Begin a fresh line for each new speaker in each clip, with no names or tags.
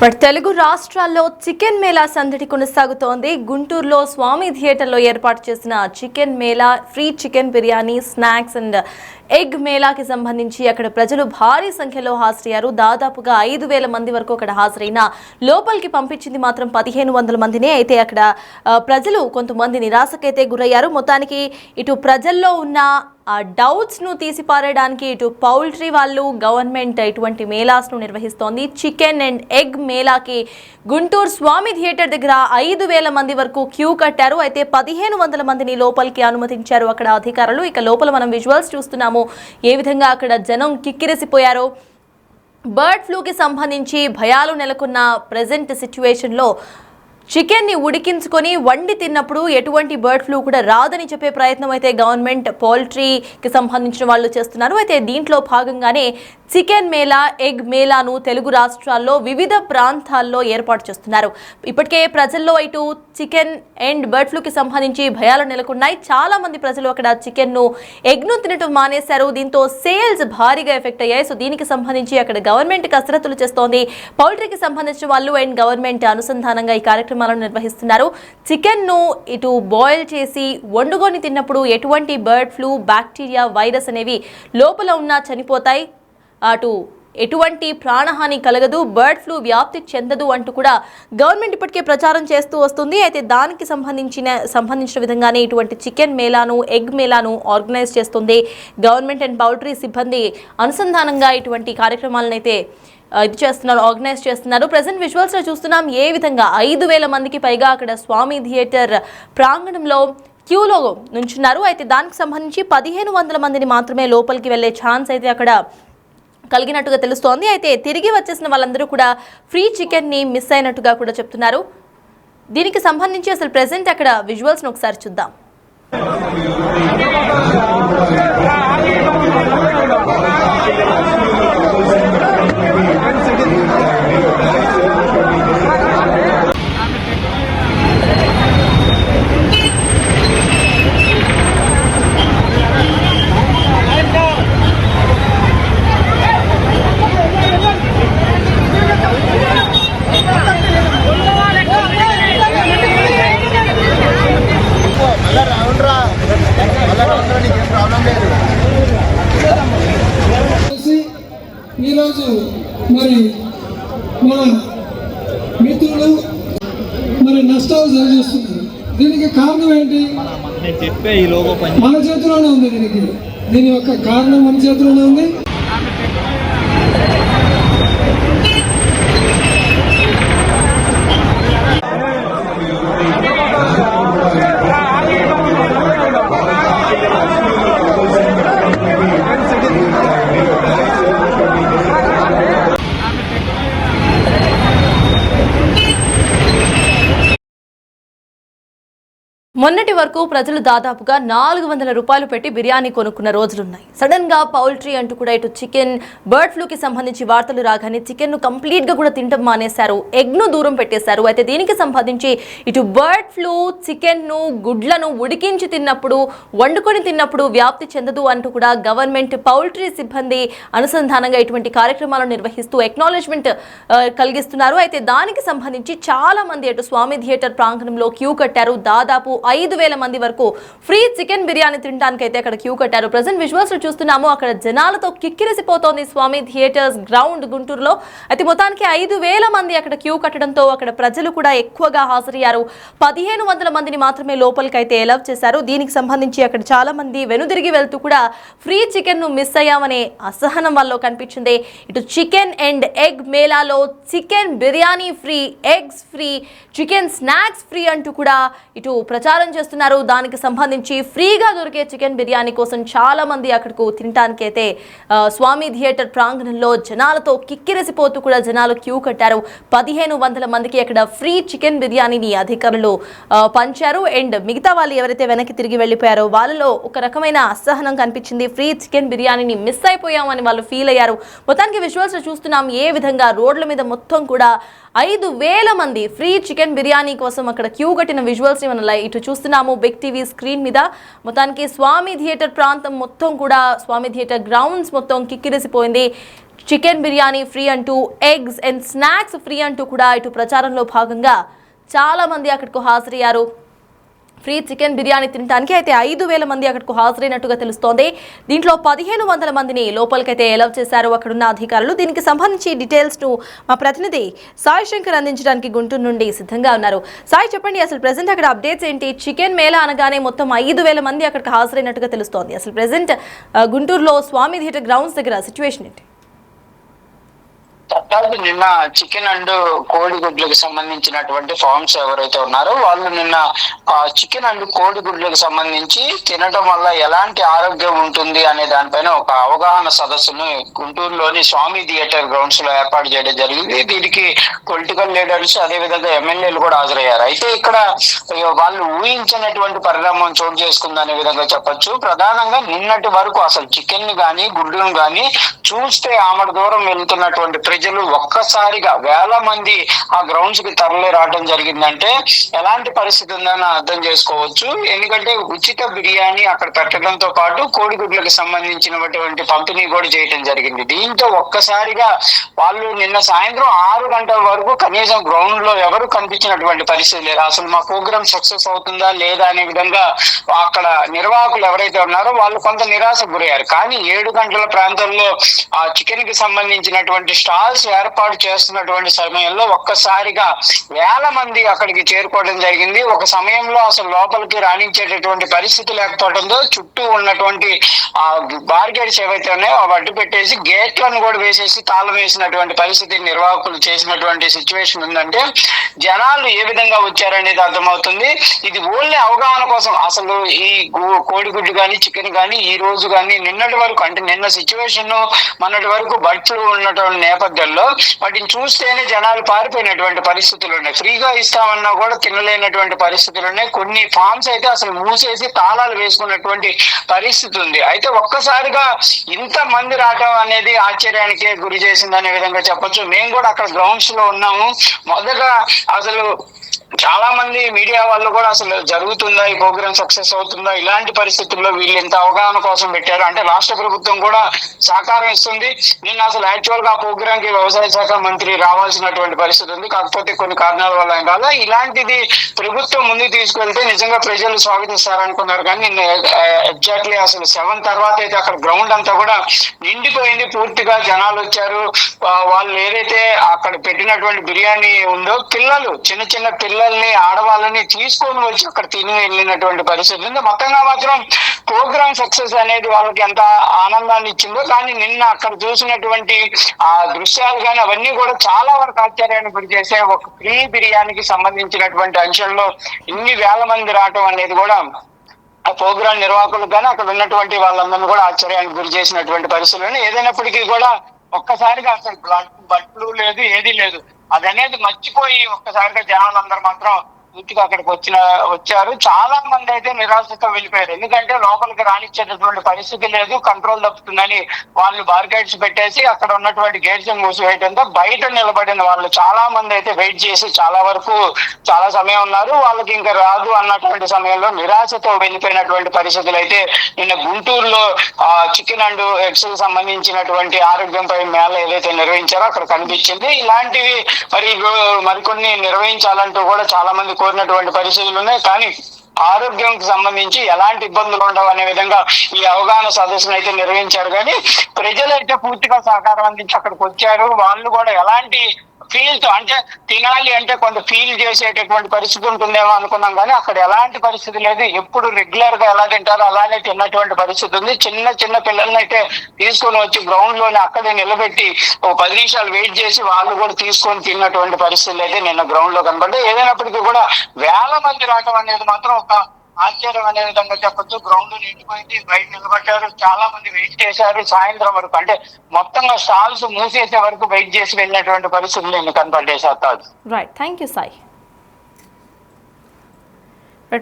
తెలుగు రాష్ట్రాల్లో చికెన్ మేళా సందడి కొనసాగుతోంది. గుంటూరులో స్వామి థియేటర్లో ఏర్పాటు చేసిన chicken mela, free chicken biryani, snacks and egg మేళాకి సంబంధించి అక్కడ ప్రజలు భారీ సంఖ్యలో హాజరయ్యారు. దాదాపుగా 5,000 మంది వరకు అక్కడ హాజరైన లోపలికి పంపించింది మాత్రం 1,500 మందినే. అయితే అక్కడ ప్రజలు కొంతమంది నిరాశకైతే గురయ్యారు. మొత్తానికి ఇటు ప్రజల్లో ఉన్న డౌట్స్ ను తీసిపారేయడానికి ఇటు పౌల్ట్రీ వాళ్ళు, గవర్నమెంట్ ఇటువంటి మేళాస్ ను నిర్వహిస్తోంది. చికెన్ అండ్ ఎగ్ మేళాకి గుంటూరు స్వామి థియేటర్ దగ్గర 5,000 మంది వరకు క్యూ కట్టారు. అయితే 1,500 మందిని లోపలికి అనుమతించారు అక్కడ అధికారులు. ఇక లోపల మనం విజువల్స్ చూస్తున్నాము ఏ విధంగా అక్కడ జనం కిక్కిరిసిపోయారో. బర్డ్ ఫ్లూకి సంబంధించి భయాలు నెలకొన్న ప్రెజెంట్ సిచ్యువేషన్లో చికెన్ని ఉడికించుకొని వండి తిన్నప్పుడు ఎటువంటి బర్డ్ ఫ్లూ కూడా రాదని చెప్పే ప్రయత్నం అయితే గవర్నమెంట్ పౌల్ట్రీకి సంబంధించిన వాళ్ళు చేస్తున్నారు. అయితే దీంట్లో భాగంగానే చికెన్ మేళా, ఎగ్ మేళాను తెలుగు రాష్ట్రాల్లో వివిధ ప్రాంతాల్లో ఏర్పాటు చేస్తున్నారు. ఇప్పటికే ప్రజల్లో ఇటు చికెన్ అండ్ బర్డ్ ఫ్లూకి సంబంధించి భయాలు నెలకొన్నాయి. చాలా మంది ప్రజలు అక్కడ చికెన్ను, ఎగ్ను తినటం మానేశారు. దీంతో సేల్స్ భారీగా ఎఫెక్ట్ అయ్యాయి. సో దీనికి సంబంధించి అక్కడ గవర్నమెంట్ కసరత్తులు చేస్తోంది. పౌల్ట్రీకి సంబంధించిన వాళ్ళు అండ్ గవర్నమెంట్ అనుసంధానంగా ఈ కార్యక్రమాలను నిర్వహిస్తున్నారు. చికెన్ ను ఇటు బాయిల్ చేసి వండుకొని తిన్నప్పుడు ఎటువంటి బర్డ్ ఫ్లూ, బ్యాక్టీరియా, వైరస్ అనేవి లోపల ఉన్నా చనిపోతాయి. అటు ఎటువంటి ప్రాణహాని కలగదు, బర్డ్ ఫ్లూ వ్యాప్తి చెందదు అంటూ కూడా గవర్నమెంట్ ఇప్పటికే ప్రచారం చేస్తూ వస్తుంది. అయితే దానికి సంబంధించిన విధంగానే ఇటువంటి చికెన్ మేళాను, ఎగ్ మేళాను ఆర్గనైజ్ చేస్తుంది గవర్నమెంట్ అండ్ పౌల్ట్రీ సిబ్బంది అనుసంధానంగా ఇటువంటి కార్యక్రమాలను అయితే ఆర్గనైజ్ చేస్తున్నారు. ప్రెసెంట్ విజువల్స్ లో చూస్తున్నాం ఏ విధంగా 5,000 మందికి పైగా అక్కడ స్వామి థియేటర్ ప్రాంగణంలో క్యూలో నుంచున్నారు. అయితే దానికి సంబంధించి 1,500 మందిని మాత్రమే లోపలికి వెళ్లే ఛాన్స్ అయితే అక్కడ కలిగినట్టుగా తెలుస్తోంది. అయితే తిరిగి వచ్చేసిన వాళ్ళందరూ కూడా ఫ్రీ చికెన్ ని మిస్ అయినట్టుగా కూడా చెప్తున్నారు. దీనికి సంబంధించి అసలు ప్రెసెంట్ అక్కడ విజువల్స్ ను ఒకసారి చూద్దాం.
ఈరోజు మరి మన మిత్రులు మరి నష్టాలు సరిచేస్తున్నారు. దీనికి కారణం ఏంటి? మన చేతిలోనే ఉంది. దీని యొక్క కారణం మన చేతిలోనే ఉంది.
మొన్నటి వరకు ప్రజలు దాదాపుగా 400 రూపాయలు పెట్టి బిర్యానీ కొనుక్కున్న రోజులున్నాయి. సడన్ గా పౌల్ట్రీ అంటూ కూడా ఇటు చికెన్, బర్డ్ ఫ్లూకి సంబంధించి వార్తలు రాగానే చికెన్ ను కంప్లీట్ గా కూడా తినడం మానేశారు, ఎగ్ ను దూరం పెట్టేశారు. అయితే దీనికి సంబంధించి ఇటు బర్డ్ ఫ్లూ చికెన్ ను, గుడ్లను ఉడికించి తిన్నప్పుడు, వండుకొని తిన్నప్పుడు వ్యాప్తి చెందదు అంటూ కూడా గవర్నమెంట్ పౌల్ట్రీ సిబ్బంది అనుసంధానంగా ఇటువంటి కార్యక్రమాలను నిర్వహిస్తూ ఎక్నాలెడ్జ్మెంట్ కలిగిస్తున్నారు. అయితే దానికి సంబంధించి చాలా మంది అటు స్వామి థియేటర్ ప్రాంగణంలో క్యూ కట్టారు. దాదాపు 5,000 మంది వరకు ఫ్రీ చికెన్ బిర్యానీ తినడానికి అయితే అక్కడ క్యూ కట్టారు. ప్రెసెంట్ విజువల్స్ లో చూస్తున్నాము అక్కడ జనాలతో కిక్కిరిసిపోతోంది స్వామి థియేటర్స్ గ్రౌండ్ గుంటూరులో. అయితే మొత్తానికి 5,000 మంది అక్కడ క్యూ కట్టడంతో అక్కడ ప్రజలు కూడా ఎక్కువగా హాజరయ్యారు. 1,500 మందిని మాత్రమే లోపలికి అయితే అలౌ చేశారు. దీనికి సంబంధించి అక్కడ చాలా మంది వెనుదిరిగి వెళ్తూ కూడా ఫ్రీ చికెన్ ను మిస్ అయ్యామనే అసహనం వల్ల కనిపించింది. ఇటు చికెన్ అండ్ ఎగ్ మేళాలో chicken biryani free, eggs free, chicken snacks free అంటూ కూడా ఇటు ప్రచారం చేస్తున్నారు. దానికి సంబంధించి ఫ్రీగా దొరికే చికెన్ బిర్యానీ కోసం చాలా మంది అక్కడకు తినడానికి అయితే స్వామి థియేటర్ ప్రాంగణంలో జనాలతో కిక్కిరిసిపోతూ కూడా జనాలు క్యూ కట్టారు. 1,500 మందికి అక్కడ ఫ్రీ చికెన్ బిర్యానీని అధికారులు పంచారు. అండ్ మిగతా వాళ్ళు ఎవరైతే వెనక్కి తిరిగి వెళ్ళిపోయారో వాళ్ళలో ఒక రకమైన అసహనం కనిపించింది. ఫ్రీ చికెన్ బిర్యానీని మిస్ అయిపోయామని వాళ్ళు ఫీల్ అయ్యారు. మొత్తానికి విజువల్స్ చూస్తున్నాం ఏ విధంగా రోడ్ల మీద మొత్తం కూడా 5,000 మంది ఫ్రీ చికెన్ బిర్యానీ కోసం అక్కడ క్యూ కట్టిన విజువల్స్ ని మనం ఇటు చూస్తున్నాము బిగ్ టీవీ స్క్రీన్ మీద. మొత్తానికి స్వామి థియేటర్ ప్రాంతం మొత్తం కూడా, స్వామి థియేటర్ గ్రౌండ్స్ మొత్తం కిక్కిరిసిపోయింది. చికెన్ బిర్యానీ ఫ్రీ అంటూ, ఎగ్స్ అండ్ స్నాక్స్ ఫ్రీ అంటూ కూడా ఇటు ప్రచారంలో భాగంగా చాలా మంది అక్కడికి హాజరయ్యారు ఫ్రీ చికెన్ బిర్యానీ తినడానికి. అయితే 5,000 మంది అక్కడికి హాజరైనట్టుగా తెలుస్తోంది. దీంట్లో 1,500 మందిని లోపలికైతే ఎలవ్ చేశారు అక్కడున్న అధికారులు. దీనికి సంబంధించి డీటెయిల్స్ ను మా ప్రతినిధి సాయి శంకర్ అందించడానికి గుంటూరు నుండి సిద్ధంగా ఉన్నారు. సాయి, చెప్పండి, అసలు ప్రెసెంట్ అక్కడ అప్డేట్స్ ఏంటి? చికెన్ మేళా అనగానే మొత్తం 5,000 మంది అక్కడికి హాజరైనట్టుగా తెలుస్తోంది. అసలు ప్రెసెంట్ గుంటూరులో స్వామి థియేటర్ గ్రౌండ్స్ దగ్గర సిచ్యువేషన్ ఏంటి?
నిన్న చికెన్ అండ్ కోడిగుడ్లకు సంబంధించినటువంటి ఫార్మ్స్ ఎవరైతే ఉన్నారో వాళ్ళు నిన్న చికెన్ అండ్ కోడిగుడ్లకు సంబంధించి తినడం వల్ల ఎలాంటి ఆరోగ్యం ఉంటుంది అనే దానిపైన ఒక అవగాహన సదస్సును గుంటూరులోని స్వామి థియేటర్ గ్రౌండ్స్ లో ఏర్పాటు చేయడం జరిగింది. దీనికి పొలిటికల్ లీడర్స్ అదే విధంగా ఎమ్మెల్యేలు కూడా హాజరయ్యారు. అయితే ఇక్కడ వాళ్ళు ఊహించినటువంటి పరిణామం చోటు చేసుకుందనే విధంగా చెప్పొచ్చు. ప్రధానంగా నిన్నటి వరకు అసలు చికెన్ ని గాని గుడ్డును గాని చూస్తే ఆమడ దూరం వెళ్తున్నటువంటి ప్రజలు ఒక్కసారిగా వేల మంది ఆ గ్రౌండ్స్ కి తరలి రావడం జరిగిందంటే ఎలాంటి పరిస్థితి ఉందని అర్థం చేసుకోవచ్చు. ఎందుకంటే ఉచిత బిర్యానీ అక్కడ పెట్టడంతో పాటు కోడిగుడ్లకు సంబంధించినటువంటి పంపిణీ కూడా చేయడం జరిగింది. దీంతో ఒక్కసారిగా వాళ్ళు నిన్న సాయంత్రం 6 గంటల వరకు కనీసం గ్రౌండ్ లో ఎవరు కనిపించినటువంటి పరిస్థితి లేదు. అసలు మా ప్రోగ్రామ్ సక్సెస్ అవుతుందా లేదా అనే విధంగా అక్కడ నిర్వాహకులు ఎవరైతే ఉన్నారో వాళ్ళు కొంత నిరాశకు గురయ్యారు. కానీ 7 గంటల ప్రాంతంలో ఆ చికెన్ కి సంబంధించినటువంటి స్టాల్స్ ఏర్పాటు చేస్తున్నటువంటి సమయంలో ఒక్కసారిగా వేల మంది అక్కడికి చేరుకోవడం జరిగింది. ఒక సమయంలో అసలు లోపలికి రాణించేటటువంటి పరిస్థితి లేకపోవడంతో చుట్టూ ఉన్నటువంటి ఆ బార్గేట్స్ ఏవైతే ఉన్నాయో అవి అడ్డు పెట్టేసి గేట్లను కూడా వేసేసి తాళం వేసినటువంటి పరిస్థితి నిర్వాహకులు చేసినటువంటి సిచ్యువేషన్ ఉందంటే జనాలు ఏ విధంగా వచ్చారనేది అర్థమవుతుంది. ఇది ఓన్లీ అవగాహన కోసం. అసలు ఈ కోడిగుడ్డు కానీ చికెన్ కానీ ఈ రోజు కానీ నిన్నటి వరకు అంటే నిన్న సిచ్యువేషన్ మొన్నటి వరకు బర్డ్ ఫ్లూ ఉన్నటువంటి నేపథ్యంలో వాటిని చూస్తేనే జనాలు పారిపోయినటువంటి పరిస్థితులు ఉన్నాయి. ఫ్రీగా ఇస్తామన్నా కూడా తినలేనటువంటి పరిస్థితులు ఉన్నాయి. కొన్ని ఫార్మ్స్ అయితే అసలు మూసేసి తాళాలు వేసుకున్నటువంటి పరిస్థితి ఉంది. అయితే ఒక్కసారిగా ఇంత మంది రావడం అనేది ఆశ్చర్యానికే గురి చేసిందనే విధంగా చెప్పొచ్చు. మేము కూడా అక్కడ గ్రౌండ్స్ లో ఉన్నాము. మొదట అసలు చాలా మంది మీడియా వాళ్ళు కూడా అసలు జరుగుతుందా ఈ ప్రోగ్రామ్ సక్సెస్ అవుతుందా ఇలాంటి పరిస్థితుల్లో వీళ్ళు ఇంత అవగాహన కోసం పెట్టారు అంటే రాష్ట్ర ప్రభుత్వం కూడా సహకారం ఇస్తుంది. నిన్న అసలు యాక్చువల్ గా ఆ ప్రోగ్రామ్ కి వ్యవసాయ శాఖ మంత్రి రావాల్సినటువంటి పరిస్థితి ఉంది. కాకపోతే కొన్ని కారణాల వల్ల ఆయన రాలా. ఇలాంటిది ప్రభుత్వం ముందుకు తీసుకెళ్తే నిజంగా ప్రజలు స్వాగతిస్తారనుకున్నారు. కానీ నిన్న ఎగ్జాక్ట్లీ అసలు 7 తర్వాత అయితే అక్కడ గ్రౌండ్ అంతా కూడా నిండిపోయింది. పూర్తిగా జనాలు వచ్చారు. వాళ్ళు ఏదైతే అక్కడ పెట్టినటువంటి బిర్యానీ ఉందో పిల్లలు చిన్న చిన్న పిల్లల్ని ఆడవాళ్ళని తీసుకొని వచ్చి అక్కడ తిని వెళ్ళినటువంటి పరిస్థితి ఉంది. మొత్తంగా మాత్రం ప్రోగ్రామ్ సక్సెస్ అనేది వాళ్ళకి ఎంత ఆనందాన్ని ఇచ్చిందో కానీ నిన్న అక్కడ చూసినటువంటి ఆ దృశ్యాలు కానీ అవన్నీ కూడా చాలా వరకు ఆశ్చర్యాన్ని గురి చేసే ఒక ఫ్రీ బిర్యానీకి సంబంధించినటువంటి అంశంలో ఇన్ని వేల మంది రావటం అనేది కూడా ఆ ప్రోగ్రాం నిర్వాహకులకు కానీ అక్కడ ఉన్నటువంటి వాళ్ళందరినీ కూడా ఆశ్చర్యానికి గురి చేసినటువంటి పరిస్థితులు. ఏదైనప్పటికీ కూడా ఒక్కసారిగా అసలు బర్డ్ ఫ్లూ లేదు, ఏదీ లేదు. అదనేది మర్చిపోయి ఒక్కసారిగా జనాలందరూ మాత్రం పూర్తిగా అక్కడికి వచ్చారు. చాలా మంది అయితే నిరాశతో వెళ్ళిపోయారు. ఎందుకంటే లోపలికి రానిచ్చేటటువంటి పరిస్థితి లేదు, కంట్రోల్ తప్పుతుందని వాళ్ళు బార్గేట్స్ పెట్టేసి అక్కడ ఉన్నటువంటి గేట్స్ మూసివేయడంతో బయట నిలబడిన వాళ్ళు చాలా మంది అయితే వెయిట్ చేసి చాలా సమయం ఉన్నారు. వాళ్ళకి ఇంకా రాదు అన్నటువంటి సమయంలో నిరాశతో వెళ్ళిపోయినటువంటి పరిస్థితులు అయితే నిన్న గుంటూరులో చికెన్ అండ్ ఎగ్స్ సంబంధించినటువంటి ఆరోగ్యంపై మేళ ఏదైతే నిర్వహించారో అక్కడ కనిపించింది. ఇలాంటివి మరికొన్ని నిర్వహించాలంటూ కూడా చాలా మంది కోరినటువంటి పరిస్థితులు ఉన్నాయి. కానీ ఆరోగ్యంకి సంబంధించి ఎలాంటి ఇబ్బందులు ఉండవు అనే విధంగా ఈ అవగాహన సదస్సును అయితే నిర్వహించారు. కానీ ప్రజలైతే పూర్తిగా సహకారం అందించి అక్కడికి వచ్చారు. వాళ్ళు కూడా ఎలాంటి ఫీల్ తో అంటే తినాలి అంటే కొంత ఫీల్ చేసేటటువంటి పరిస్థితి ఉంటుందేమో అనుకున్నాం. కానీ అక్కడ ఎలాంటి పరిస్థితి లేదు. ఎప్పుడు రెగ్యులర్ గా ఎలా తింటారో అలానే తిన్నటువంటి పరిస్థితి ఉంది. చిన్న పిల్లల్ని అయితే తీసుకొని వచ్చి గ్రౌండ్ లోనే అక్కడే నిలబెట్టి 10 నిమిషాలు వెయిట్ చేసి వాళ్ళు కూడా తీసుకొని తిన్నటువంటి పరిస్థితులు అయితే నిన్న గ్రౌండ్ లో కనబడ్డాయి. ఏదైనప్పటికీ కూడా వేల మంది రావడం అనేది మాత్రం ఒక ఆశ్చర్యం అనే విధంగా చెప్పొచ్చు. గ్రౌండ్ నిండిపోయింది, బయట నిలబడ్డారు, చాలా మంది వెయిట్ చేశారు. సాయంత్రం వరకు అంటే మొత్తంగా స్టాల్స్ మూసేసే వరకు వెయిట్ చేసి వెళ్ళినటువంటి పరిస్థితులు నేను కనపడ్డాయి.
Right, thank you Sai.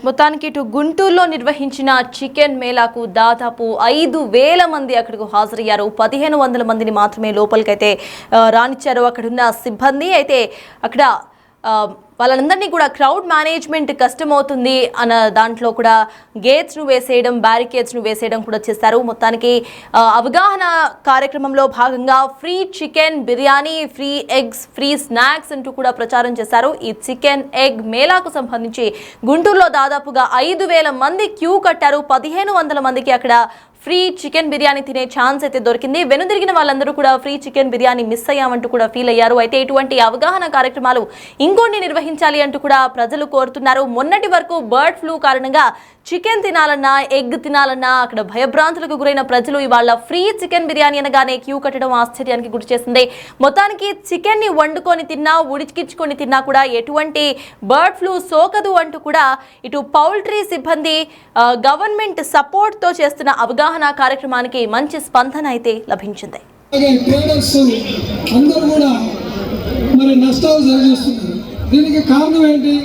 మొత్తానికి ఇటు గుంటూరులో నిర్వహించిన చికెన్ మేళాకు దాదాపు 5,000 మంది అక్కడికి హాజరయ్యారు. 1,500 మందిని మాత్రమే లోపలికైతే రానిచ్చారు అక్కడున్న సిబ్బంది. అయితే అక్కడ వాళ్ళందరినీ కూడా క్రౌడ్ మేనేజ్మెంట్ కష్టమవుతుంది అన్న దాంట్లో కూడా గేట్స్ను వేసేయడం, బ్యారికేడ్స్ను వేసేయడం కూడా చేశారు. మొత్తానికి అవగాహన కార్యక్రమంలో భాగంగా free chicken biryani, free eggs, free snacks అంటూ కూడా ప్రచారం చేశారు. ఈ చికెన్ ఎగ్ మేళాకు సంబంధించి గుంటూరులో దాదాపుగా 5,000 మంది క్యూ కట్టారు. 1,500 మందికి అక్కడ ఫ్రీ చికెన్ బిర్యానీ తినే ఛాన్స్ అయితే దొరికింది. వెనుదిరిగిన వాళ్ళందరూ కూడా ఫ్రీ చికెన్ బిర్యానీ మిస్ అయ్యామంటూ కూడా ఫీల్ అయ్యారు. అయితే ఇటువంటి అవగాహన కార్యక్రమాలు ఇంకొన్ని నిర్వహించాలి అంటూ కూడా ప్రజలు కోరుతున్నారు. మొన్నటి వరకు బర్డ్ ఫ్లూ కారణంగా చికెన్ తినాలన్నా, ఎగ్ తినాలన్నా అక్కడ భయభ్రాంతులకు గురైన ప్రజలు ఇవాళ ఫ్రీ చికెన్ బిర్యానీ అనగానే క్యూ కట్టడం ఆశ్చర్యానికి గురి చేసింది. మొత్తానికి చికెన్ని వండుకొని తిన్నా, ఉడికించుకొని తిన్నా కూడా ఎటువంటి బర్డ్ ఫ్లూ సోకదు అంటూ కూడా ఇటు పౌల్ట్రీ సిబ్బంది గవర్నమెంట్ సపోర్ట్తో చేస్తున్న అవగాహన కార్యక్రమానికి మంచి స్పందన అయితే లభించింది.
ట్రేడర్స్ అందరూ కూడా మరి నష్టాలు సరిచేస్తున్నారు. దీనికి కారణం ఏంటి?